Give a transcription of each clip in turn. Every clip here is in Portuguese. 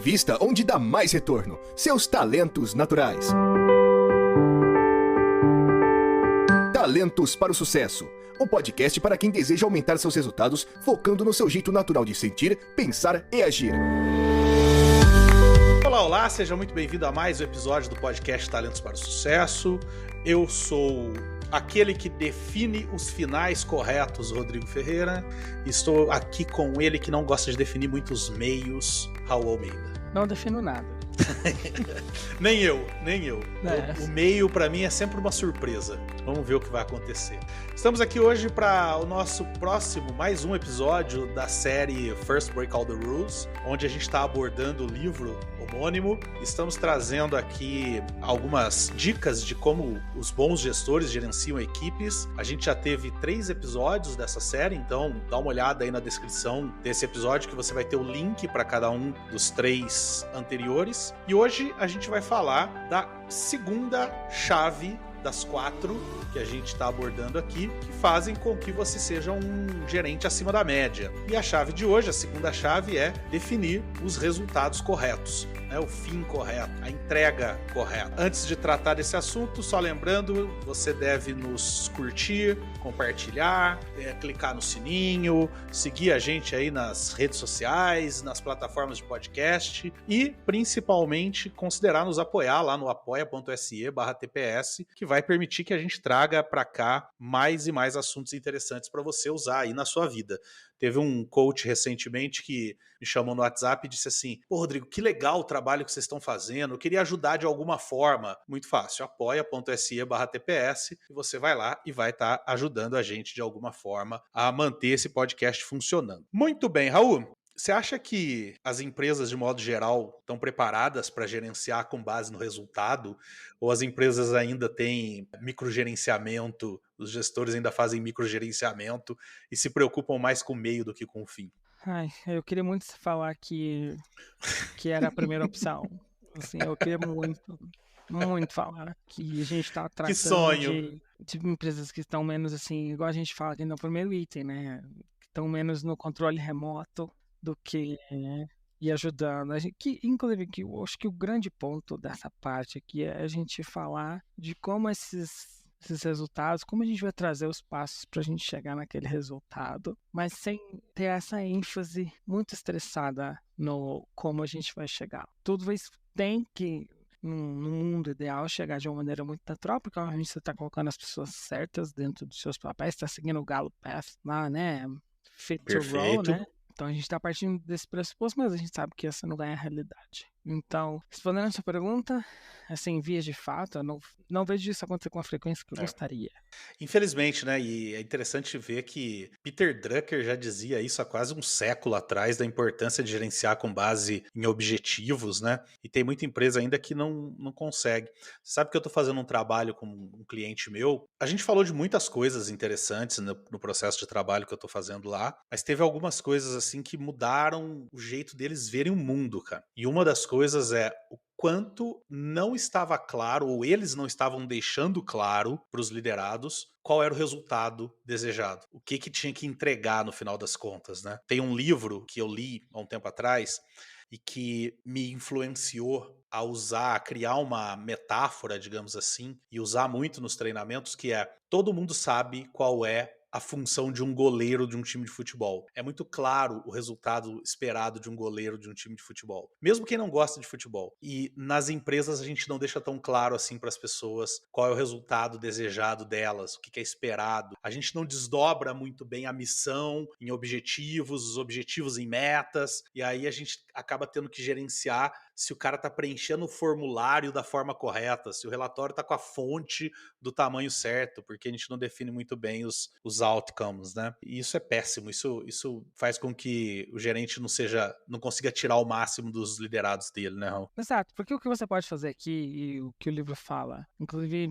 Invista onde dá mais retorno. Seus talentos naturais. Talentos para o Sucesso. Um podcast para quem deseja aumentar seus resultados, focando no seu jeito natural de sentir, pensar e agir. Olá, seja muito bem-vindo a mais um episódio do podcast Talentos para o Sucesso. Eu sou aquele que define os finais corretos, Rodrigo Ferreira. Estou aqui com ele que não gosta de definir muitos meios, Raul Almeida. Não defino nada. Nem eu. É. O meio para mim é sempre uma surpresa. Vamos ver o que vai acontecer. Estamos aqui hoje para o nosso próximo, mais um episódio da série First Break All the Rules, onde a gente está abordando o livro homônimo. Estamos trazendo aqui algumas dicas de como os bons gestores gerenciam equipes. A gente já teve 3 episódios dessa série, então dá uma olhada aí na descrição desse episódio que você vai ter o link para cada um dos 3 anteriores. E hoje a gente vai falar da segunda chave das 4 que a gente está abordando aqui, que fazem com que você seja um gerente acima da média. E a chave de hoje, a segunda chave, é definir os resultados corretos, né? O fim correto, a entrega correta. Antes de tratar desse assunto, só lembrando, você deve nos curtir, compartilhar, clicar no sininho, seguir a gente aí nas redes sociais, nas plataformas de podcast e, principalmente, considerar nos apoiar lá no apoia.se/TPS, que vai permitir que a gente traga para cá mais e mais assuntos interessantes para você usar aí na sua vida. Teve um coach recentemente que me chamou no WhatsApp e disse assim: "Pô, Rodrigo, que legal o trabalho que vocês estão fazendo, eu queria ajudar de alguma forma." Muito fácil, apoia.se/TPS e você vai lá e vai estar ajudando a gente de alguma forma a manter esse podcast funcionando. Muito bem, Raul. Você acha que as empresas, de modo geral, estão preparadas para gerenciar com base no resultado? Ou as empresas ainda têm microgerenciamento, os gestores ainda fazem microgerenciamento e se preocupam mais com o meio do que com o fim? Ai, eu queria muito falar que era a primeira opção. Assim, eu queria muito falar que a gente está Que tratando sonho! de empresas que estão menos assim, igual a gente fala aqui no primeiro item, né? Que estão menos no controle remoto do que e ajudando. Inclusive, que eu acho que o grande ponto dessa parte aqui é a gente falar de como esses resultados, como a gente vai trazer os passos para a gente chegar naquele resultado, mas sem ter essa ênfase muito estressada no como a gente vai chegar. Tudo isso tem que, no mundo ideal, chegar de uma maneira muito natural, porque a gente está colocando as pessoas certas dentro dos seus papéis, está seguindo o Gallup Path lá, né? Fit to Roll, né? Então a gente está partindo desse pressuposto, mas a gente sabe que essa não é a realidade. Então, respondendo a sua pergunta, assim, vias de fato, eu não vejo isso acontecer com a frequência que eu gostaria. Infelizmente, né? E é interessante ver que Peter Drucker já dizia isso há quase um século atrás, da importância de gerenciar com base em objetivos, né? E tem muita empresa ainda que não consegue. Você sabe que eu estou fazendo um trabalho com um cliente meu. A gente falou de muitas coisas interessantes no processo de trabalho que eu estou fazendo lá, mas teve algumas coisas assim que mudaram o jeito deles verem o mundo, cara. E uma das coisas é o quanto não estava claro, ou eles não estavam deixando claro para os liderados qual era o resultado desejado, o que tinha que entregar no final das contas, né? Tem um livro que eu li há um tempo atrás e que me influenciou a criar uma metáfora, digamos assim, e usar muito nos treinamentos, que é: todo mundo sabe qual é a função de um goleiro de um time de futebol. É muito claro o resultado esperado de um goleiro de um time de futebol, mesmo quem não gosta de futebol. E nas empresas a gente não deixa tão claro assim para as pessoas qual é o resultado desejado delas, o que é esperado. A gente não desdobra muito bem a missão em objetivos, os objetivos em metas, e aí a gente acaba tendo que gerenciar se o cara está preenchendo o formulário da forma correta, se o relatório está com a fonte do tamanho certo, porque a gente não define muito bem os outcomes, né? E isso é péssimo, isso faz com que o gerente não consiga tirar o máximo dos liderados dele, né, Raul? Exato, porque o que você pode fazer aqui, e o que o livro fala, inclusive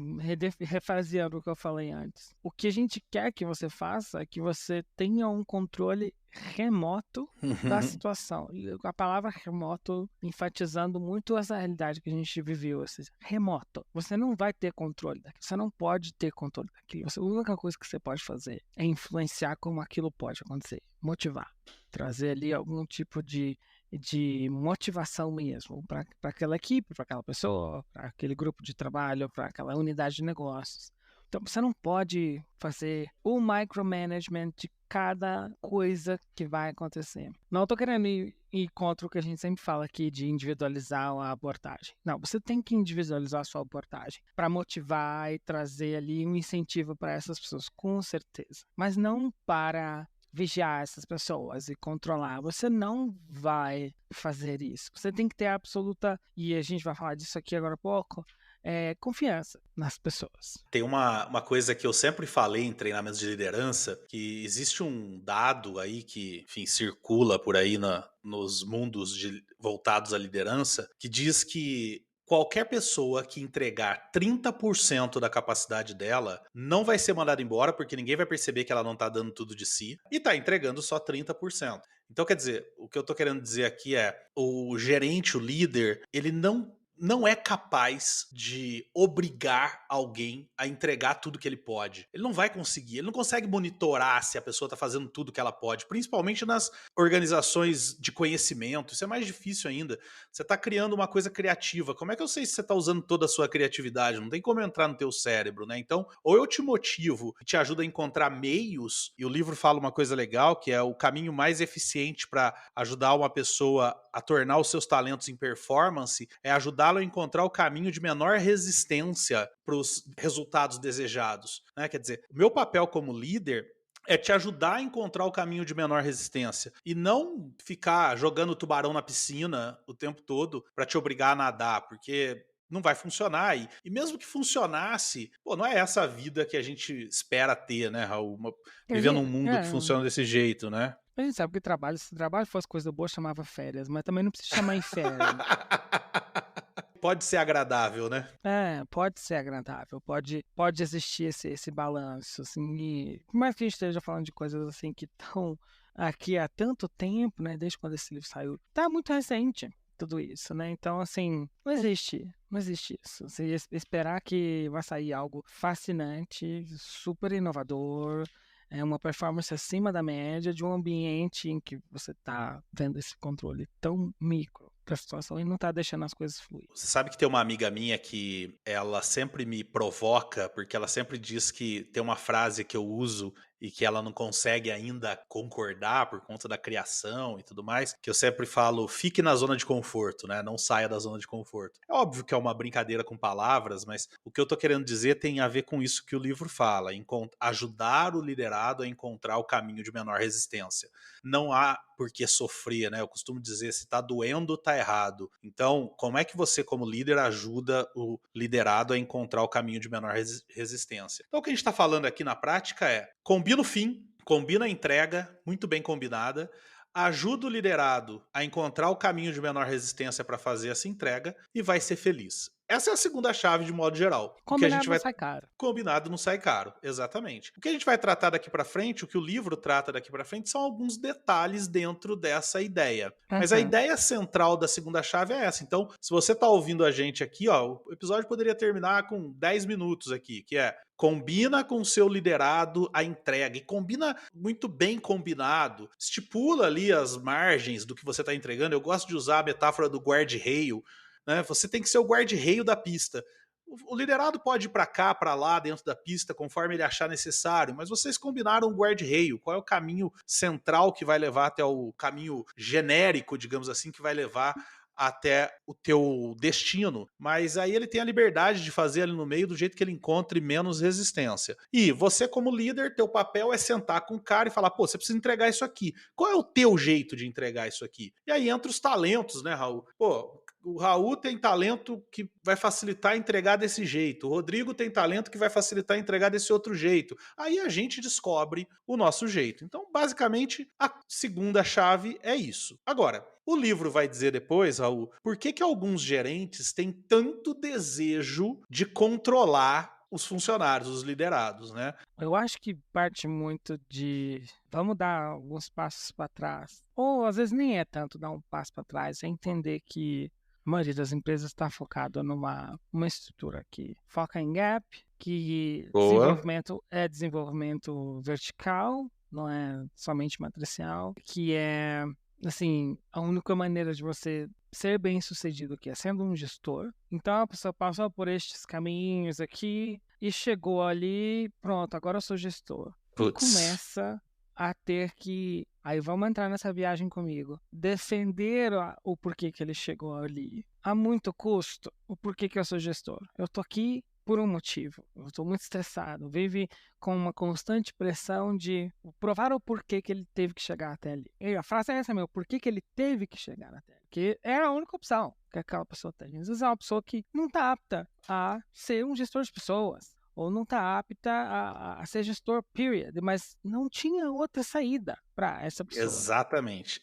refraseando o que eu falei antes, o que a gente quer que você faça é que você tenha um controle remoto da situação. E a palavra remoto enfatizando muito essa realidade que a gente viveu, ou seja, remoto. Você não vai ter controle daquilo, você não pode ter controle daquilo. A única coisa que você pode fazer é influenciar como aquilo pode acontecer, motivar, trazer ali algum tipo de de motivação mesmo para aquela equipe, para aquela pessoa, para aquele grupo de trabalho, para aquela unidade de negócios. Então, você não pode fazer o micromanagement de cada coisa que vai acontecer. Não estou querendo ir contra o que a gente sempre fala aqui de individualizar a abordagem. Não, você tem que individualizar a sua abordagem para motivar e trazer ali um incentivo para essas pessoas, com certeza. Mas não para vigiar essas pessoas e controlar. Você não vai fazer isso. Você tem que ter absoluta, e a gente vai falar disso aqui agora há pouco, confiança nas pessoas. Tem uma coisa que eu sempre falei em treinamentos de liderança, que existe um dado aí que, enfim, circula por aí nos mundos voltados à liderança, que diz que qualquer pessoa que entregar 30% da capacidade dela não vai ser mandada embora, porque ninguém vai perceber que ela não está dando tudo de si, e está entregando só 30%. Então, quer dizer, o que eu estou querendo dizer aqui é, o gerente, o líder, ele não é capaz de obrigar alguém a entregar tudo que ele pode. Ele não vai conseguir, ele não consegue monitorar se a pessoa está fazendo tudo que ela pode, principalmente nas organizações de conhecimento. Isso é mais difícil ainda. Você está criando uma coisa criativa. Como é que eu sei se você está usando toda a sua criatividade? Não tem como entrar no teu cérebro, né? Então, ou eu te motivo e te ajudo a encontrar meios, e o livro fala uma coisa legal, que é o caminho mais eficiente para ajudar uma pessoa a tornar os seus talentos em performance, é ajudá-lo a encontrar o caminho de menor resistência para os resultados desejados, né? Quer dizer, o meu papel como líder é te ajudar a encontrar o caminho de menor resistência e não ficar jogando tubarão na piscina o tempo todo para te obrigar a nadar, porque não vai funcionar. E mesmo que funcionasse, pô, não é essa a vida que a gente espera ter, né, Raul? Vivendo um mundo que funciona desse jeito, né? A gente sabe que se trabalho fosse coisa boa, chamava férias, mas também não precisa chamar em férias. Pode ser agradável, né? Pode ser agradável, pode existir esse balanço, assim, e por mais que a gente esteja falando de coisas assim que estão aqui há tanto tempo, né, desde quando esse livro saiu, tá muito recente tudo isso, né, então, assim, não existe isso, você esperar que vai sair algo fascinante, super inovador, uma performance acima da média de um ambiente em que você tá vendo esse controle tão micro da situação e não tá deixando as coisas fluir. Você sabe que tem uma amiga minha que ela sempre me provoca, porque ela sempre diz que tem uma frase que eu uso e que ela não consegue ainda concordar por conta da criação e tudo mais, que eu sempre falo, fique na zona de conforto, né? Não saia da zona de conforto. É óbvio que é uma brincadeira com palavras, mas o que eu tô querendo dizer tem a ver com isso que o livro fala, ajudar o liderado a encontrar o caminho de menor resistência. Não há por que sofrer, né? Eu costumo dizer, se tá doendo, tá errado. Então, como é que você, como líder, ajuda o liderado a encontrar o caminho de menor resistência? Então, o que a gente está falando aqui na prática é, combina o fim, combina a entrega, muito bem combinada, ajuda o liderado a encontrar o caminho de menor resistência para fazer essa entrega e vai ser feliz. Essa é a segunda chave de modo geral. Combinado não sai caro. Combinado não sai caro, exatamente. O que a gente vai tratar daqui para frente, o que o livro trata daqui para frente, são alguns detalhes dentro dessa ideia. Mas a ideia central da segunda chave é essa. Então, se você está ouvindo a gente aqui, ó, o episódio poderia terminar com 10 minutos aqui, que é combina com o seu liderado a entrega. E combina muito bem combinado. Estipula ali as margens do que você está entregando. Eu gosto de usar a metáfora do guarda-reio. Né? Você tem que ser o guarda-reio da pista. O liderado pode ir para cá, para lá, dentro da pista, conforme ele achar necessário, mas vocês combinaram um guarda-reio. Qual é o caminho central que vai levar até o caminho genérico, digamos assim, que vai levar até o teu destino, mas aí ele tem a liberdade de fazer ali no meio do jeito que ele encontre menos resistência. E você como líder, teu papel é sentar com o cara e falar, pô, você precisa entregar isso aqui. Qual é o teu jeito de entregar isso aqui? E aí entra os talentos, né, Raul? Pô, o Raul tem talento que vai facilitar entregar desse jeito. O Rodrigo tem talento que vai facilitar entregar desse outro jeito. Aí a gente descobre o nosso jeito. Então, basicamente, a segunda chave é isso. Agora, o livro vai dizer depois, Raul, por que alguns gerentes têm tanto desejo de controlar os funcionários, os liderados, né? Eu acho que parte muito de vamos dar alguns passos para trás. Ou às vezes nem é tanto dar um passo para trás, é entender que a maioria das empresas está focada numa estrutura que foca em gap, que desenvolvimento é desenvolvimento vertical, não é somente matricial, que é assim, a única maneira de você ser bem-sucedido aqui é sendo um gestor. Então a pessoa passou por estes caminhos aqui e chegou ali, pronto, agora eu sou gestor. E Putz. começa a ter que, aí vamos entrar nessa viagem comigo, defender o porquê que ele chegou ali. A muito custo, o porquê que eu sou gestor. Eu tô aqui por um motivo. Eu estou muito estressado. Vive com uma constante pressão de provar o porquê que ele teve que chegar até ali. E a frase é essa, meu. Por que ele teve que chegar até ali? Porque era a única opção que aquela pessoa tem. Às vezes é uma pessoa que não está apta a ser um gestor de pessoas. Ou não está apta a ser gestor, period. Mas não tinha outra saída para essa pessoa. Exatamente.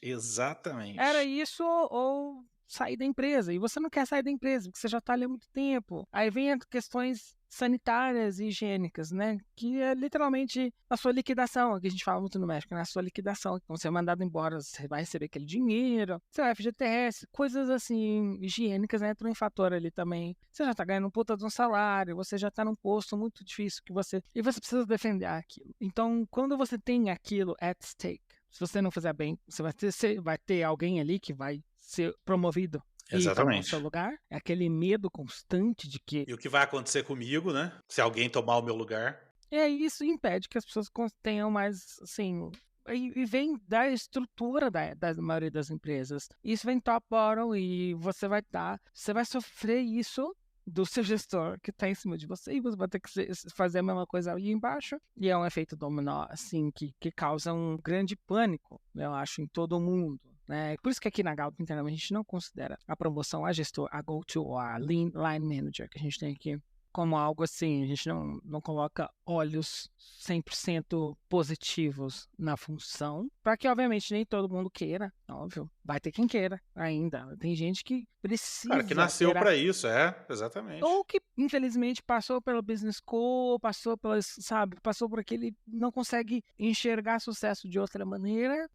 Era isso ou sair da empresa. E você não quer sair da empresa, porque você já está ali há muito tempo. Aí vem as questões sanitárias e higiênicas, né? Que é literalmente a sua liquidação, que a gente fala muito no México, né? A sua liquidação. Quando você é mandado embora, você vai receber aquele dinheiro, seu FGTS, coisas assim, higiênicas, né? Entram em fator ali também. Você já tá ganhando um puta de um salário, você já tá num posto muito difícil e você precisa defender aquilo. Então, quando você tem aquilo at stake, se você não fizer bem, você vai ter alguém ali que vai ser promovido e tomar o seu lugar. É aquele medo constante de que... E o que vai acontecer comigo, né? Se alguém tomar o meu lugar. E aí isso impede que as pessoas tenham mais, assim... E vem da estrutura da maioria das empresas. Isso vem top-bottom e você vai sofrer isso do seu gestor que está em cima de você e você vai ter que fazer a mesma coisa ali embaixo. E é um efeito dominó, assim, que causa um grande pânico, eu acho, em todo mundo. Por isso que aqui na Galp internamente a gente não considera a promoção a gestor, a go-to ou a line manager que a gente tem aqui como algo assim, a gente não coloca olhos 100% positivos na função, para que obviamente nem todo mundo queira, óbvio, vai ter quem queira ainda, tem gente que precisa... Cara, que nasceu para isso, exatamente. Ou que infelizmente passou pelo business school, passou por aquele, não consegue enxergar sucesso de outra maneira,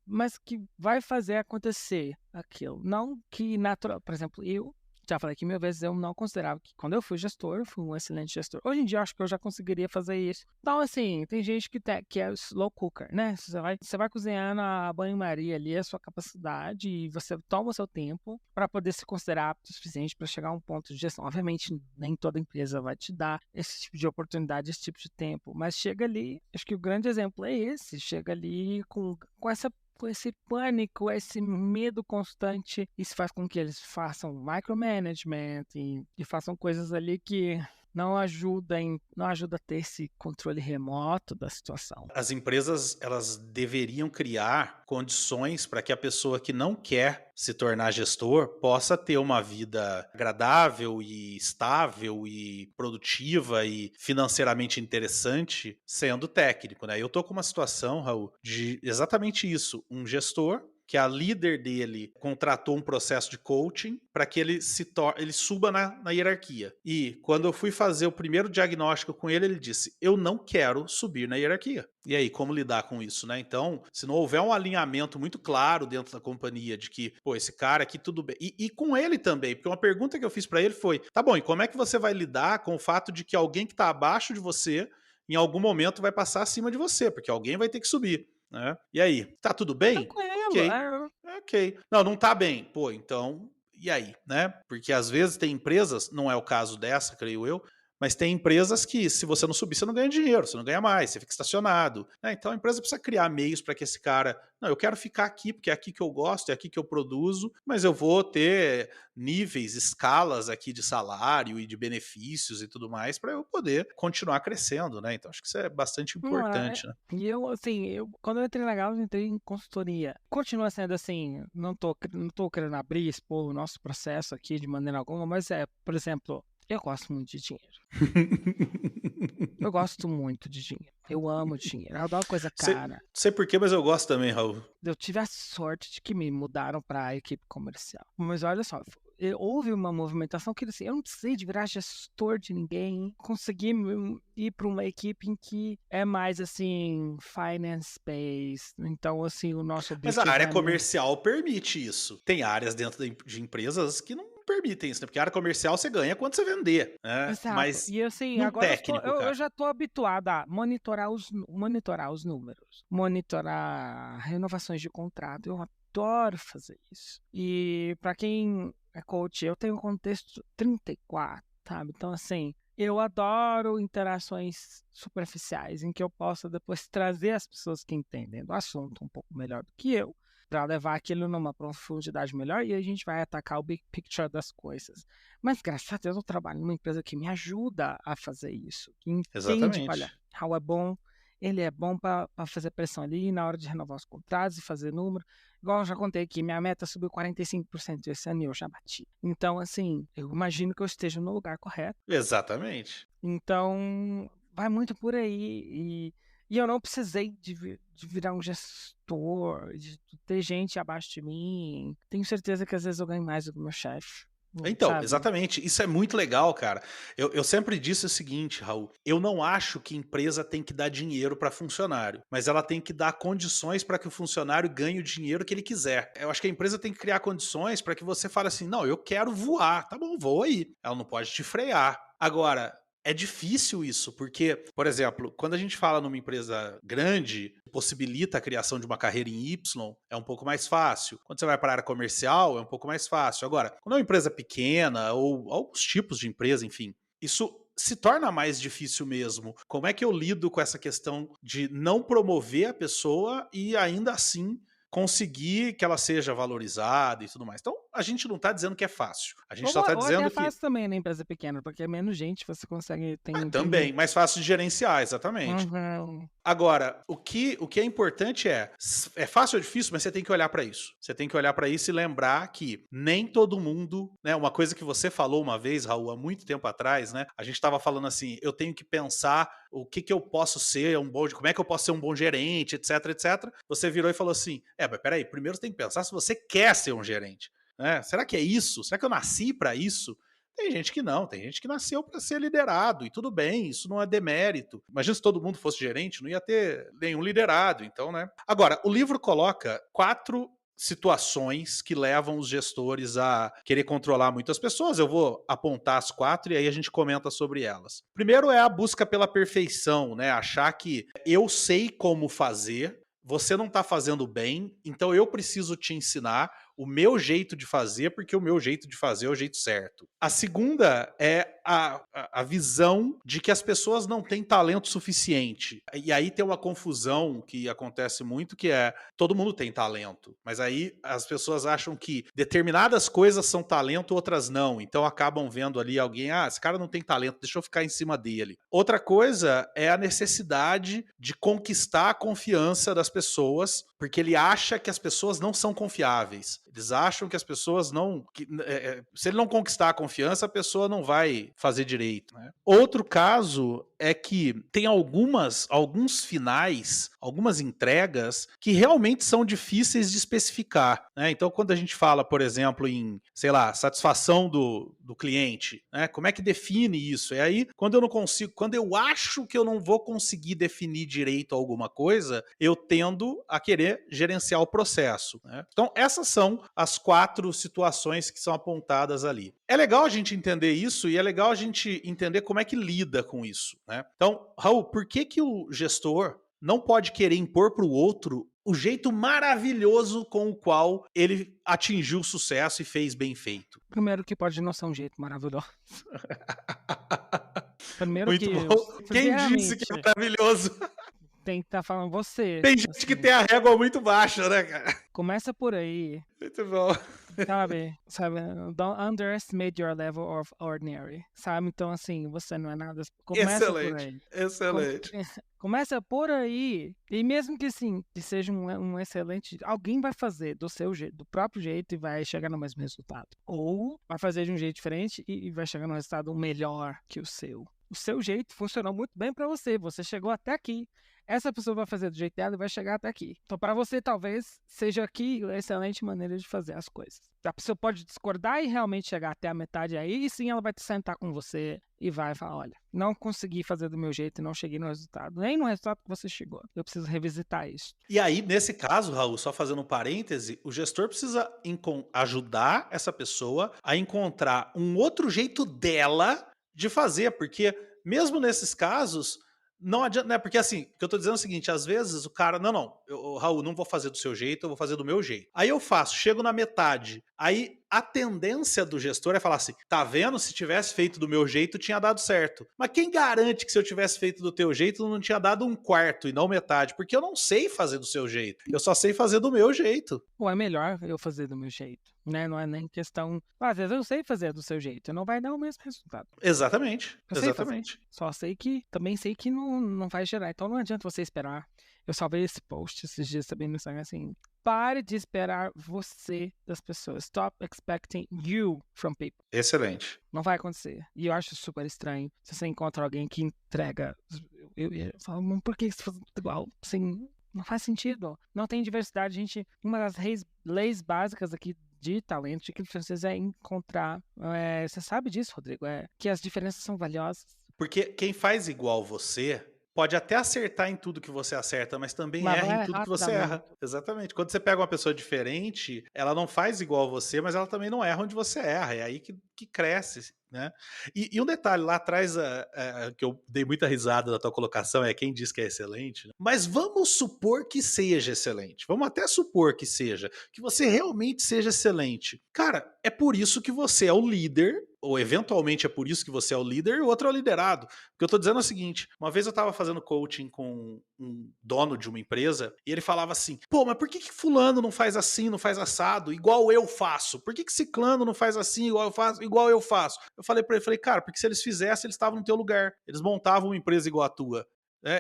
mas que vai fazer acontecer aquilo, não que natural, por exemplo, eu já falei que mil vezes eu não considerava que quando eu fui gestor, eu fui um excelente gestor. Hoje em dia eu acho que eu já conseguiria fazer isso. Então, assim, tem gente que é slow cooker, né? Você vai cozinhando a banho-maria ali, a sua capacidade, e você toma o seu tempo para poder se considerar apto o suficiente para chegar a um ponto de gestão. Obviamente, nem toda empresa vai te dar esse tipo de oportunidade, esse tipo de tempo, mas chega ali, acho que o grande exemplo é esse, chega ali com esse pânico, esse medo constante, isso faz com que eles façam micromanagement e façam coisas ali que não ajuda a ter esse controle remoto da situação. As empresas, elas deveriam criar condições para que a pessoa que não quer se tornar gestor possa ter uma vida agradável e estável e produtiva e financeiramente interessante sendo técnico, né? Eu tô com uma situação, Raul, de exatamente isso, um gestor que a líder dele contratou um processo de coaching para que ele suba na hierarquia. E quando eu fui fazer o primeiro diagnóstico com ele, ele disse, eu não quero subir na hierarquia. E aí, como lidar com isso, né? Então, se não houver um alinhamento muito claro dentro da companhia de que, pô, esse cara aqui tudo bem. E com ele também, porque uma pergunta que eu fiz para ele foi, tá bom, e como é que você vai lidar com o fato de que alguém que está abaixo de você, em algum momento vai passar acima de você, porque alguém vai ter que subir. Né? E aí, tá tudo bem? Ok. Não tá bem. Pô, então, e aí, né? Porque às vezes tem empresas, não é o caso dessa, creio eu, mas tem empresas que se você não subir, você não ganha dinheiro, você não ganha mais, você fica estacionado. Né? Então a empresa precisa criar meios para que esse cara, não, eu quero ficar aqui porque é aqui que eu gosto, é aqui que eu produzo, mas eu vou ter níveis, escalas aqui de salário e de benefícios e tudo mais para eu poder continuar crescendo, né? Então acho que isso é bastante importante, né? E quando eu entrei na Galp, eu entrei em consultoria. Continua sendo assim, não tô querendo expor o nosso processo aqui de maneira alguma, mas por exemplo, eu gosto muito de dinheiro. Eu gosto muito de dinheiro. Eu amo dinheiro. Eu adoro coisa cara. Não sei porquê, mas eu gosto também, Raul. Eu tive a sorte de que me mudaram para a equipe comercial. Mas olha só, houve uma movimentação que assim, eu não precisei de virar gestor de ninguém. Consegui ir para uma equipe em que é mais assim, finance-based. Então, assim, o nosso objetivo... Mas a área comercial permite isso. Tem áreas dentro de empresas que não permitem isso, né? Porque a área comercial você ganha quando você vender, né? Exato. Mas e assim, agora técnico, eu já estou habituado a monitorar os números, monitorar renovações de contrato. Eu adoro fazer isso. E para quem é coach, eu tenho um contexto 34, sabe? Então, assim, eu adoro interações superficiais, em que eu possa depois trazer as pessoas que entendem do assunto um pouco melhor do que eu, para levar aquilo numa profundidade melhor, e a gente vai atacar o big picture das coisas. Mas, graças a Deus, eu trabalho numa empresa que me ajuda a fazer isso, que entende, olha, Exatamente. Raul é bom, ele é bom para fazer pressão ali na hora de renovar os contratos e fazer número. Igual eu já contei aqui, minha meta subiu 45% esse ano e eu já bati. Então, assim, eu imagino que eu esteja no lugar correto. Exatamente. Então, vai muito por aí. E eu não precisei de virar um gestor, de ter gente abaixo de mim. Tenho certeza que às vezes eu ganho mais do que o meu chefe, Então, sabe? exatamente. Isso é muito legal, cara. Eu sempre disse o seguinte, Raul. Eu não acho que empresa tem que dar dinheiro para funcionário, mas ela tem que dar condições para que o funcionário ganhe o dinheiro que ele quiser. Eu acho que a empresa tem que criar condições para que você fale assim: não, eu quero voar. Tá bom, voa aí. Ela não pode te frear. Agora, é difícil isso, porque, por exemplo, quando a gente fala numa empresa grande, que possibilita a criação de uma carreira em Y, é um pouco mais fácil. Quando você vai para a área comercial, é um pouco mais fácil. Agora, quando é uma empresa pequena, ou alguns tipos de empresa, enfim, isso se torna mais difícil mesmo. Como é que eu lido com essa questão de não promover a pessoa e ainda assim conseguir que ela seja valorizada e tudo mais? Então, a gente não está dizendo que é fácil. A gente só está Ou até dizendo que fácil também na empresa pequena, porque é menos gente, você consegue, tem também, mais fácil de gerenciar, exatamente. Uhum. Agora, o que é importante é fácil ou difícil, mas você tem que olhar para isso. Você tem que olhar para isso e lembrar que nem todo mundo, né? Uma coisa que você falou uma vez, Raul, há muito tempo atrás, né? A gente estava falando assim, eu tenho que pensar o que eu posso ser como é que eu posso ser um bom gerente, etc, etc. Você virou e falou assim, mas peraí, primeiro você tem que pensar se você quer ser um gerente, né? Será que é isso? Será que eu nasci para isso? Tem gente que não, tem gente que nasceu para ser liderado, e tudo bem, isso não é demérito. Imagina se todo mundo fosse gerente, não ia ter nenhum liderado, então, né? Agora, o livro coloca 4 situações que levam os gestores a querer controlar muitas pessoas. Eu vou apontar as 4 e aí a gente comenta sobre elas. Primeiro é a busca pela perfeição, né? Achar que eu sei como fazer, você não está fazendo bem, então eu preciso te ensinar o meu jeito de fazer, porque o meu jeito de fazer é o jeito certo. A segunda é a visão de que as pessoas não têm talento suficiente. E aí tem uma confusão que acontece muito, que é todo mundo tem talento, mas aí as pessoas acham que determinadas coisas são talento, outras não. Então acabam vendo ali alguém, esse cara não tem talento, deixa eu ficar em cima dele. Outra coisa é a necessidade de conquistar a confiança das pessoas, porque ele acha que as pessoas não são confiáveis. Eles acham que as pessoas não... se ele não conquistar a confiança, a pessoa não vai fazer direito, né? Outro caso é que tem alguns finais, algumas entregas que realmente são difíceis de especificar, né? Então, quando a gente fala, por exemplo, em, sei lá, satisfação do cliente, né? Como é que define isso? E aí, quando eu acho que eu não vou conseguir definir direito alguma coisa, eu tendo a querer gerenciar o processo, né? Então, essas são as 4 situações que são apontadas ali. É legal a gente entender isso e é legal a gente entender como é que lida com isso, né? Então, Raul, por que o gestor não pode querer impor para o outro o jeito maravilhoso com o qual ele atingiu o sucesso e fez bem feito? Primeiro que pode não ser um jeito maravilhoso. Primeiro muito que... bom. Quem disse que é maravilhoso? Tem que estar falando você. Tem gente que tem a régua muito baixa, né, cara? Começa por aí. Muito bom. Sabe, don't underestimate your level of ordinary, sabe? Então, assim, você não é nada... Começa excelente, por aí. Excelente. Começa por aí. E mesmo que, assim, que seja um excelente... Alguém vai fazer do seu jeito, do próprio jeito, e vai chegar no mesmo resultado. Ou vai fazer de um jeito diferente e vai chegar no resultado melhor que o seu. O seu jeito funcionou muito bem para você. Você chegou até aqui. Essa pessoa vai fazer do jeito dela e vai chegar até aqui. Então, para você, talvez, seja aqui a excelente maneira de fazer as coisas. A pessoa pode discordar e realmente chegar até a metade aí, e sim, ela vai te sentar com você e vai falar, olha, não consegui fazer do meu jeito e não cheguei no resultado. Nem no resultado que você chegou. Eu preciso revisitar isso. E aí, nesse caso, Raul, só fazendo um parêntese, o gestor precisa ajudar essa pessoa a encontrar um outro jeito dela de fazer, porque mesmo nesses casos... Não adianta, né? Porque assim, o que eu tô dizendo é o seguinte, às vezes o cara, Raul, não vou fazer do seu jeito, eu vou fazer do meu jeito. Aí eu faço, chego na metade, aí a tendência do gestor é falar assim, tá vendo? Se tivesse feito do meu jeito, tinha dado certo. Mas quem garante que se eu tivesse feito do teu jeito, não tinha dado um quarto e não metade? Porque eu não sei fazer do seu jeito, eu só sei fazer do meu jeito. Ou é melhor eu fazer do meu jeito, né? Não é nem questão... Às vezes eu sei fazer do seu jeito, não vai dar o mesmo resultado. Exatamente, Eu sei fazer. exatamente. Só sei que, também sei que não vai gerar. Então não adianta você esperar. Eu salvei esse post esses dias também no Instagram, assim, pare de esperar você das pessoas. Stop expecting you from people. Excelente. Não vai acontecer. E eu acho super estranho se você encontra alguém que entrega. Eu falo, mas por que você faz tudo igual? Assim, não faz sentido. Não tem diversidade. Uma das leis básicas aqui de talento, de equipe francesa, é encontrar. Você sabe disso, Rodrigo? Que as diferenças são valiosas. Porque quem faz igual você pode até acertar em tudo que você acerta, mas também Mas erra vai em tudo errar que você também. erra. Exatamente. Quando você pega uma pessoa diferente, ela não faz igual você, mas ela também não erra onde você erra. É aí que cresce, né? E um detalhe lá atrás, que eu dei muita risada da tua colocação, é quem diz que é excelente, né? Mas vamos supor que seja excelente. Vamos até supor que seja. Que você realmente seja excelente. Cara, é por isso que você é o líder, ou eventualmente é por isso que você é o líder e o outro é o liderado. O que eu tô dizendo é o seguinte, uma vez eu tava fazendo coaching com um dono de uma empresa e ele falava assim, pô, mas por que fulano não faz assim, não faz assado, igual eu faço? Por que ciclano não faz assim, igual eu faço? Eu falei pra ele, cara, porque se eles fizessem, eles estavam no teu lugar. Eles montavam uma empresa igual a tua.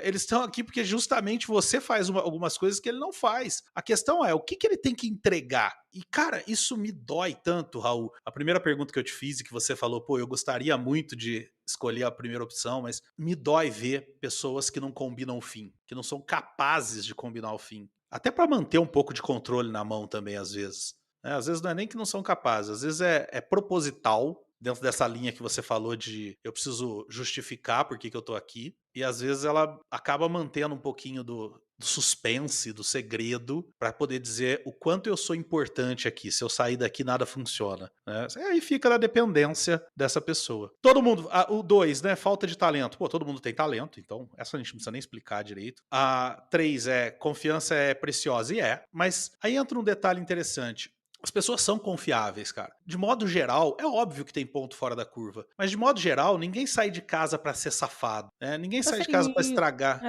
Eles estão aqui porque justamente você faz algumas coisas que ele não faz. A questão é, o que ele tem que entregar? E, cara, isso me dói tanto, Raul. A primeira pergunta que eu te fiz e que você falou, pô, eu gostaria muito de escolher a primeira opção, mas me dói ver pessoas que não combinam o fim, que não são capazes de combinar o fim. Até para manter um pouco de controle na mão também, às vezes. Às vezes não é nem que não são capazes, às vezes é proposital, dentro dessa linha que você falou de eu preciso justificar por que eu tô aqui, e às vezes ela acaba mantendo um pouquinho do suspense, do segredo, para poder dizer o quanto eu sou importante aqui. Se eu sair daqui, nada funciona. Né? Aí fica na dependência dessa pessoa. Todo mundo, o 2, né? Falta de talento. Pô, todo mundo tem talento, então essa a gente não precisa nem explicar direito. A 3 confiança é preciosa, e mas aí entra um detalhe interessante. As pessoas são confiáveis, cara. De modo geral, é óbvio que tem ponto fora da curva. Mas de modo geral, ninguém sai de casa pra ser safado. Né? Ninguém sai de casa pra estragar.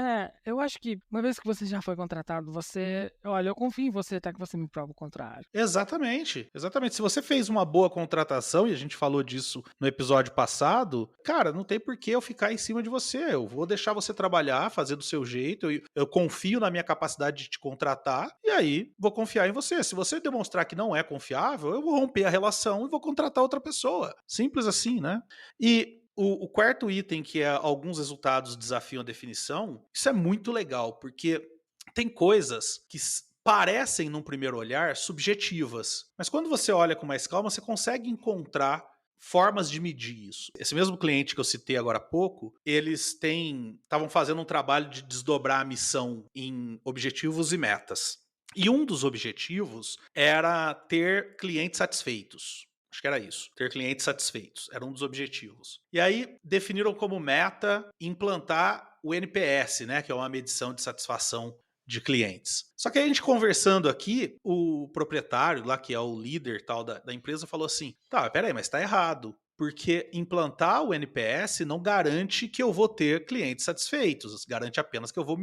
Eu acho que uma vez que você já foi contratado, olha, eu confio em você até que você me prova o contrário. Exatamente, exatamente. Se você fez uma boa contratação, e a gente falou disso no episódio passado, cara, não tem por que eu ficar em cima de você. Eu vou deixar você trabalhar, fazer do seu jeito. Eu confio na minha capacidade de te contratar, e aí vou confiar em você. Se você demonstrar que não é confiável, eu vou romper a relação e vou contratar outra pessoa. Simples assim, né? E o quarto item, que é alguns resultados desafiam a definição, isso é muito legal, porque tem coisas que parecem, num primeiro olhar, subjetivas. Mas quando você olha com mais calma, você consegue encontrar formas de medir isso. Esse mesmo cliente que eu citei agora há pouco, eles estavam fazendo um trabalho de desdobrar a missão em objetivos e metas. E um dos objetivos era ter clientes satisfeitos. Acho que era isso. Ter clientes satisfeitos. Era um dos objetivos. E aí definiram como meta implantar o NPS, né? Que é uma medição de satisfação de clientes. Só que a gente conversando aqui, o proprietário lá, que é o líder tal da empresa, falou assim, tá, peraí, mas tá errado. Porque implantar o NPS não garante que eu vou ter clientes satisfeitos. Garante apenas que eu vou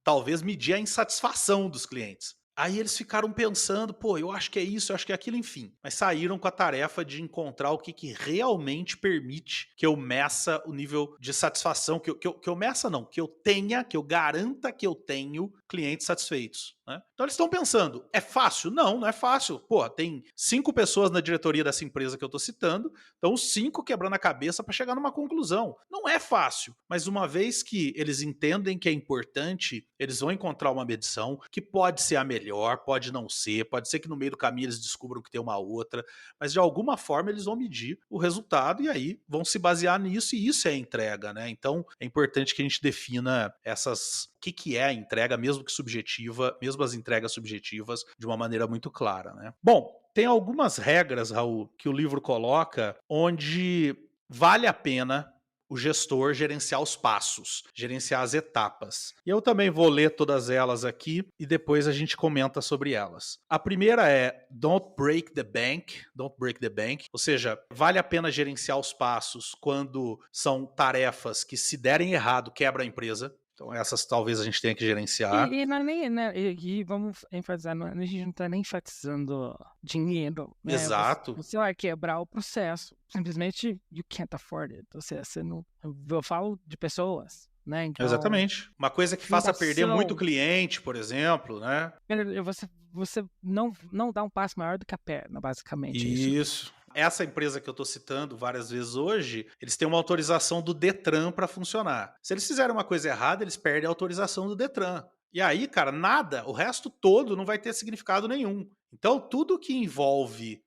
talvez medir a insatisfação dos clientes. Aí eles ficaram pensando, pô, eu acho que é isso, eu acho que é aquilo, enfim. Mas saíram com a tarefa de encontrar o que realmente permite que eu meça o nível de satisfação, que eu meça não, que eu garanta que eu tenho clientes satisfeitos. Né? Então eles estão pensando, é fácil? Não, não é fácil. Pô, tem 5 pessoas na diretoria dessa empresa que eu tô citando, então os 5 quebrando a cabeça para chegar numa conclusão. Não é fácil, mas uma vez que eles entendem que é importante, eles vão encontrar uma medição que pode ser a melhor, pode não ser, pode ser que no meio do caminho eles descubram que tem uma outra, mas de alguma forma eles vão medir o resultado e aí vão se basear nisso, e isso é a entrega, né? Então é importante que a gente defina o que é a entrega, mesmo que subjetiva, mesmo as entregas subjetivas, de uma maneira muito clara, né? Bom, tem algumas regras, Raul, que o livro coloca, onde vale a pena o gestor gerenciar os passos, gerenciar as etapas. E eu também vou ler todas elas aqui e depois a gente comenta sobre elas. A primeira é Don't break the bank, ou seja, vale a pena gerenciar os passos quando são tarefas que, se derem errado, quebra a empresa. Então essas talvez a gente tenha que gerenciar. E não é nem, né, e vamos enfatizar, a gente não está nem enfatizando dinheiro, né? Exato. Você vai quebrar o processo. Simplesmente, you can't afford it. Ou seja, você não, eu falo de pessoas, né? Então, exatamente. Uma coisa que faça perder fundação, muito cliente, por exemplo, né? Você não dá um passo maior do que a perna, basicamente. Isso. Essa empresa que eu estou citando várias vezes hoje, eles têm uma autorização do Detran para funcionar. Se eles fizerem uma coisa errada, eles perdem a autorização do Detran. E aí, cara, nada, o resto todo não vai ter significado nenhum. Então, tudo que envolve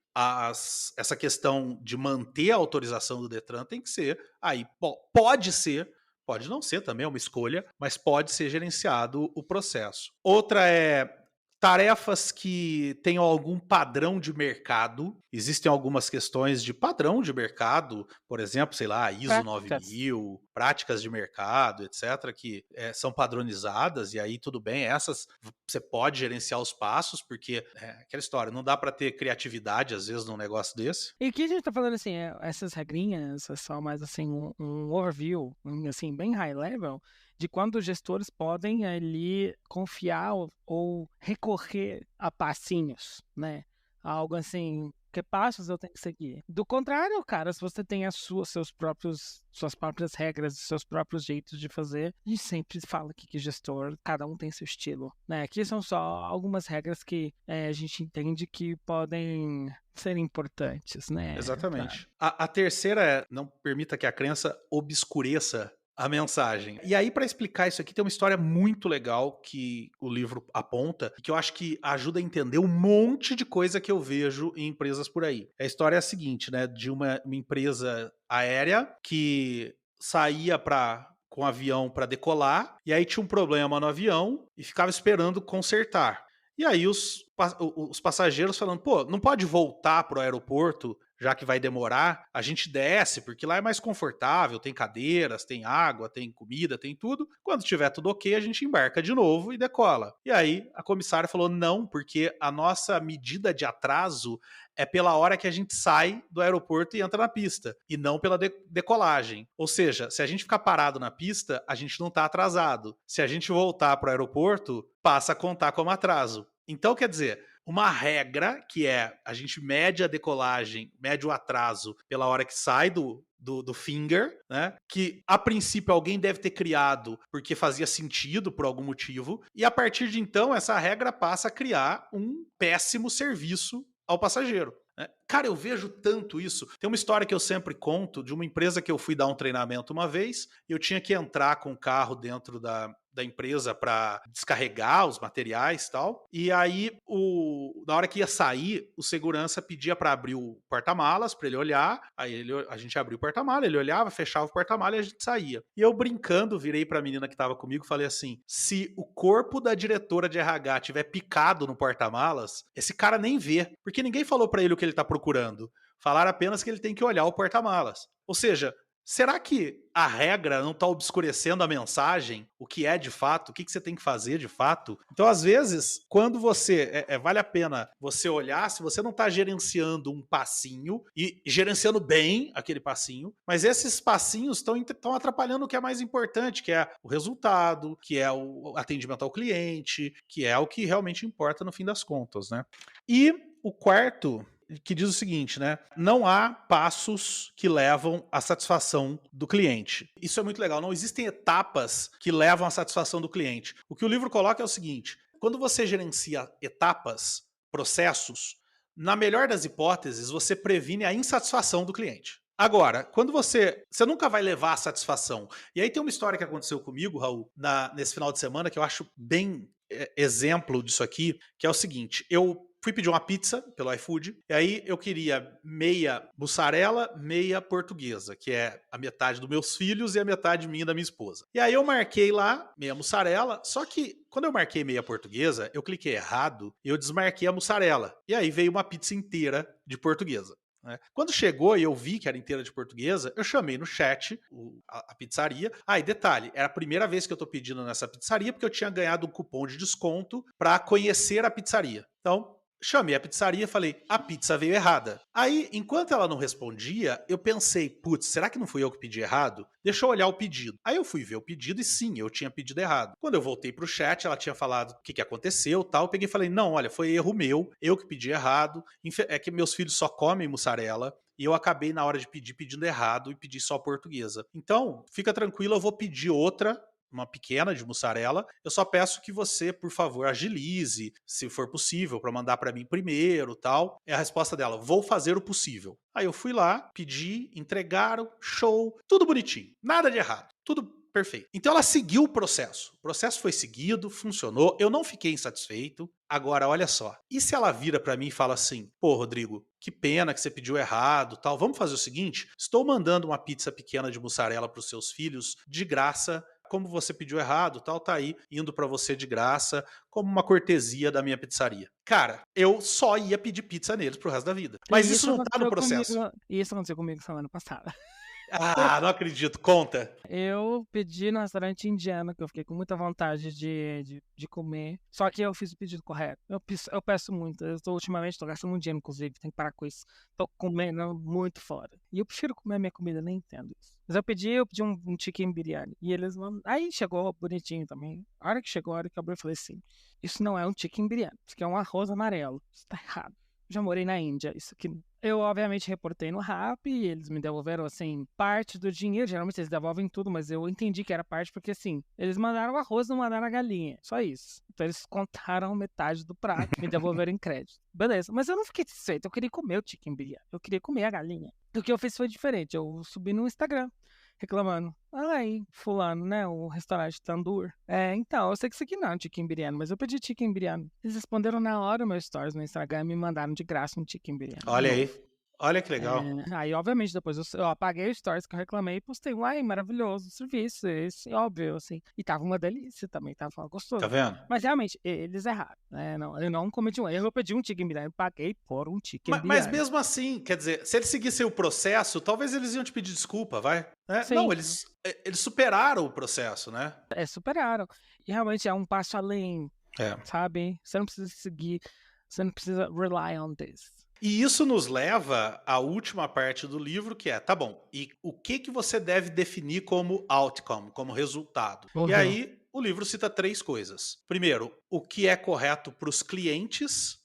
essa questão de manter a autorização do Detran tem que ser, aí pode ser, pode não ser também, é uma escolha, mas pode ser gerenciado o processo. Outra é tarefas que tenham algum padrão de mercado. Existem algumas questões de padrão de mercado, por exemplo, sei lá, ISO 9000, práticas de mercado, etc., que são padronizadas, e aí tudo bem, essas você pode gerenciar os passos, porque aquela história, não dá para ter criatividade, às vezes, num negócio desse. E aqui a gente tá falando, assim, essas regrinhas, é só mais, assim, um overview, assim, bem high level, de quando os gestores podem ali confiar ou recorrer a passinhos, né? Algo assim, que passos eu tenho que seguir. Do contrário, cara, se você tem suas próprias regras, seus próprios jeitos de fazer, a gente sempre fala aqui que gestor, cada um tem seu estilo, né? Aqui são só algumas regras que a gente entende que podem ser importantes, né? Exatamente. A terceira é, não permita que a crença obscureça a mensagem. E aí, para explicar isso aqui, tem uma história muito legal que o livro aponta, que eu acho que ajuda a entender um monte de coisa que eu vejo em empresas por aí. A história é a seguinte, né? De uma empresa aérea que saía com o avião para decolar, e aí tinha um problema no avião e ficava esperando consertar. E aí os passageiros falando, pô, não pode voltar pro aeroporto, já que vai demorar, a gente desce, porque lá é mais confortável, tem cadeiras, tem água, tem comida, tem tudo. Quando tiver tudo ok, a gente embarca de novo e decola. E aí a comissária falou, não, porque a nossa medida de atraso é pela hora que a gente sai do aeroporto e entra na pista, e não pela decolagem. Ou seja, se a gente ficar parado na pista, a gente não está atrasado. Se a gente voltar para o aeroporto, passa a contar como atraso. Então, quer dizer, uma regra que a gente mede a decolagem, mede o atraso pela hora que sai do finger, né? Que a princípio alguém deve ter criado porque fazia sentido por algum motivo, e a partir de então essa regra passa a criar um péssimo serviço ao passageiro. Cara, eu vejo tanto isso. Tem uma história que eu sempre conto de uma empresa que eu fui dar um treinamento uma vez, e eu tinha que entrar com o carro dentro da empresa para descarregar os materiais e tal. E aí, na hora que ia sair, o segurança pedia para abrir o porta-malas, para ele olhar. Aí a gente abriu o porta-malas, ele olhava, fechava o porta-malas e a gente saía. E eu, brincando, virei para a menina que estava comigo e falei assim, se o corpo da diretora de RH tiver picado no porta-malas, esse cara nem vê, porque ninguém falou para ele o que ele está procurando. Falaram apenas que ele tem que olhar o porta-malas. Ou seja, será que a regra não está obscurecendo a mensagem? O que é de fato? O que você tem que fazer de fato? Então, às vezes, quando você... vale a pena você olhar se você não está gerenciando um passinho e gerenciando bem aquele passinho, mas esses passinhos estão atrapalhando o que é mais importante, que é o resultado, que é o atendimento ao cliente, que é o que realmente importa no fim das contas, né? E o quarto, que diz o seguinte, né? Não há passos que levam à satisfação do cliente. Isso é muito legal. Não existem etapas que levam à satisfação do cliente. O que o livro coloca é o seguinte: quando você gerencia etapas, processos, na melhor das hipóteses, você previne a insatisfação do cliente. Agora, quando você nunca vai levar a satisfação. E aí tem uma história que aconteceu comigo, Raul, nesse final de semana, que eu acho bem exemplo disso aqui, que é o seguinte: eu fui pedir uma pizza pelo iFood, e aí eu queria meia mussarela, meia portuguesa, que é a metade dos meus filhos e a metade minha e da minha esposa. E aí eu marquei lá meia mussarela, só que quando eu marquei meia portuguesa, eu cliquei errado e eu desmarquei a mussarela. E aí veio uma pizza inteira de portuguesa. né? Quando chegou e eu vi que era inteira de portuguesa, eu chamei no chat a pizzaria. E detalhe, era a primeira vez que eu tô pedindo nessa pizzaria, porque eu tinha ganhado um cupom de desconto para conhecer a pizzaria. Então, chamei a pizzaria e falei, a pizza veio errada. Aí, enquanto ela não respondia, eu pensei, putz, será que não fui eu que pedi errado? Deixa eu olhar o pedido. Aí eu fui ver o pedido e sim, eu tinha pedido errado. Quando eu voltei pro chat, ela tinha falado o que aconteceu tal. Eu peguei e falei, não, olha, foi erro meu, eu que pedi errado. É que meus filhos só comem mussarela. E eu acabei, na hora de pedir, pedindo errado e pedi só portuguesa. Então, fica tranquilo, eu vou pedir outra, uma pequena de mussarela. Eu só peço que você, por favor, agilize, se for possível, para mandar para mim primeiro, tal. É a resposta dela: vou fazer o possível. Aí eu fui lá, pedi, entregaram, show, tudo bonitinho, nada de errado, tudo perfeito. Então ela seguiu o processo. O processo foi seguido, funcionou. Eu não fiquei insatisfeito. Agora, olha só. E se ela vira para mim e fala assim: pô, Rodrigo, que pena que você pediu errado, tal. Vamos fazer o seguinte: estou mandando uma pizza pequena de mussarela para os seus filhos de graça. Como você pediu errado, tal, tá aí, indo pra você de graça, como uma cortesia da minha pizzaria. Cara, eu só ia pedir pizza neles pro resto da vida. Mas isso não tá no processo. Isso aconteceu comigo semana passada. Ah, não acredito. Conta. Eu pedi no restaurante indiano, que eu fiquei com muita vontade de comer. Só que eu fiz o pedido correto. Eu peço muito. Ultimamente tô gastando muito dinheiro, inclusive. Tem que parar com isso. Tô comendo muito fora. E eu prefiro comer a minha comida, nem entendo isso. Mas eu pedi um chicken biryani. E eles vão. Aí chegou bonitinho também. A hora que chegou, a hora que abriu, eu falei assim: isso não é um chicken biryani. Isso aqui é um arroz amarelo. Isso tá errado. Já morei na Índia, isso aqui. Eu, obviamente, reportei no Rappi e eles me devolveram, assim, parte do dinheiro. Geralmente eles devolvem tudo, mas eu entendi que era parte porque, assim, eles mandaram o arroz, não mandaram a galinha. Só isso. Então eles contaram metade do prato, me devolveram em crédito. Beleza, mas eu não fiquei satisfeito. Eu queria comer o chicken biryani. Eu queria comer a galinha. O que eu fiz foi diferente. Eu subi no Instagram reclamando. Aí, fulano, né, o restaurante Tandoor. Então, eu sei que isso aqui não é um chicken biryani, mas eu pedi chicken biryani. Eles responderam na hora meus stories no Instagram e me mandaram de graça um chicken biryani. Olha aí. Olha que legal. Aí, obviamente, depois eu apaguei os stories que eu reclamei e postei, uai, maravilhoso o serviço, esse, óbvio, assim. E tava uma delícia também, tava gostoso. Tá vendo? Mas, realmente, eles erraram, né? Não, eu não cometi um erro, eu pedi um chicken biryani, paguei por um chicken biryani. Mas mesmo assim, quer dizer, se eles seguissem o processo, talvez eles iam te pedir desculpa, vai? Não, eles superaram o processo, né? Superaram. E realmente é um passo além, sabe? Você não precisa seguir, você não precisa rely on this. E isso nos leva à última parte do livro, que é, tá bom, e o que você deve definir como outcome, como resultado? E aí, o livro cita 3 coisas. Primeiro, o que é correto para os clientes,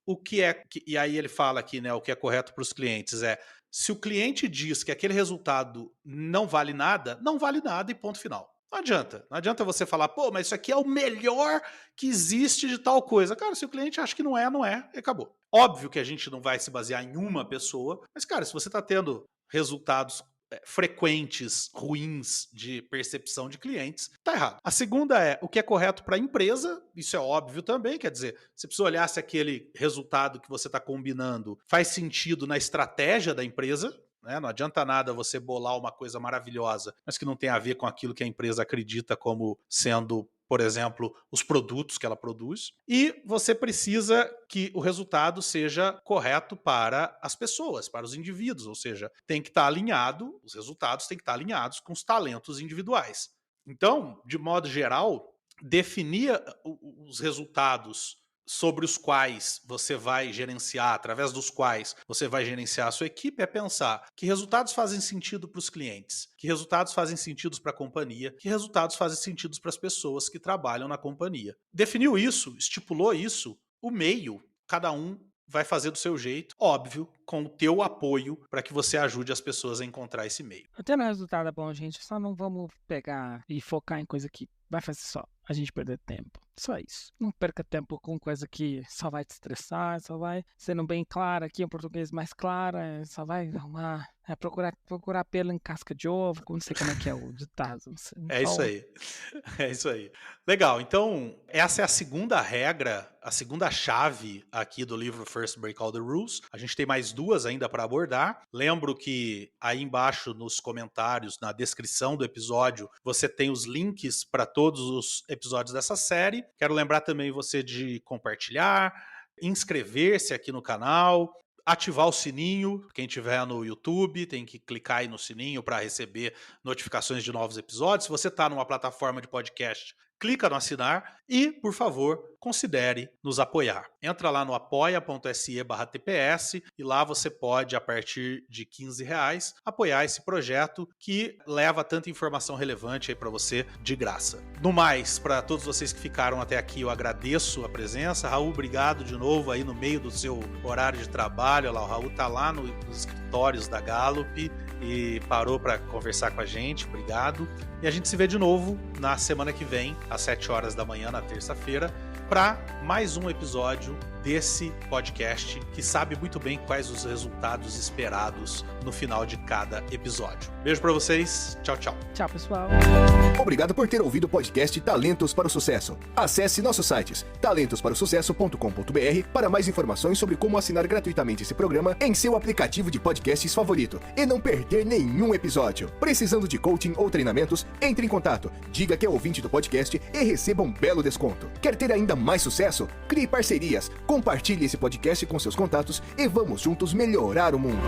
e aí ele fala aqui, né, o que é correto para os clientes é, se o cliente diz que aquele resultado não vale nada, não vale nada e ponto final. Não adianta você falar, pô, mas isso aqui é o melhor que existe de tal coisa. Cara, se o cliente acha que não é, e acabou. Óbvio que a gente não vai se basear em uma pessoa, mas, cara, se você está tendo resultados frequentes, ruins de percepção de clientes, tá errado. A segunda é o que é correto para a empresa, isso é óbvio também, quer dizer, você precisa olhar se aquele resultado que você está combinando faz sentido na estratégia da empresa. Não adianta nada você bolar uma coisa maravilhosa, mas que não tem a ver com aquilo que a empresa acredita como sendo, por exemplo, os produtos que ela produz. E você precisa que o resultado seja correto para as pessoas, para os indivíduos, ou seja, tem que estar alinhado, os resultados têm que estar alinhados com os talentos individuais. Então, de modo geral, definir os resultados sobre os quais você vai gerenciar, através dos quais você vai gerenciar a sua equipe, é pensar que resultados fazem sentido para os clientes, que resultados fazem sentido para a companhia, que resultados fazem sentido para as pessoas que trabalham na companhia. Definiu isso, estipulou isso, o meio, cada um vai fazer do seu jeito, óbvio, com o teu apoio para que você ajude as pessoas a encontrar esse meio. Tendo resultado é bom, gente, só não vamos pegar e focar em coisa que vai fazer só a gente perder tempo. Só isso. Não perca tempo com coisa que só vai te estressar, só vai sendo bem clara aqui, em português mais clara, só vai arrumar, procurar pelo em casca de ovo, não sei como é que é o ditado. É isso aí. É isso aí. Legal, então essa é a segunda regra, a segunda chave aqui do livro First Break All the Rules. A gente tem mais 2 ainda para abordar. Lembro que aí embaixo nos comentários, na descrição do episódio, você tem os links para todos os episódios dessa série. Quero lembrar também você de compartilhar, inscrever-se aqui no canal, ativar o sininho. Quem tiver no YouTube tem que clicar aí no sininho para receber notificações de novos episódios. Se você está numa plataforma de podcast, clica no assinar e, por favor, considere nos apoiar. Entra lá no apoia.se/TPS e lá você pode, a partir de R$15, apoiar esse projeto que leva tanta informação relevante aí para você de graça. No mais, para todos vocês que ficaram até aqui, eu agradeço a presença. Raul, obrigado de novo aí no meio do seu horário de trabalho. Olha lá, o Raul tá lá nos escritórios da Gallup e parou para conversar com a gente. Obrigado. E a gente se vê de novo na semana que vem, às 7 horas da manhã, na terça-feira, para mais um episódio desse podcast que sabe muito bem quais os resultados esperados no final de cada episódio. Beijo para vocês. Tchau, tchau. Tchau, pessoal. Obrigado por ter ouvido o podcast Talentos para o Sucesso. Acesse nossos sites talentosparosucesso.com.br para mais informações sobre como assinar gratuitamente esse programa em seu aplicativo de podcasts favorito e não perder nenhum episódio. Precisando de coaching ou treinamentos? Entre em contato, diga que é ouvinte do podcast e receba um belo desconto. Quer ter ainda mais sucesso? Crie parcerias, compartilhe esse podcast com seus contatos e vamos juntos melhorar o mundo.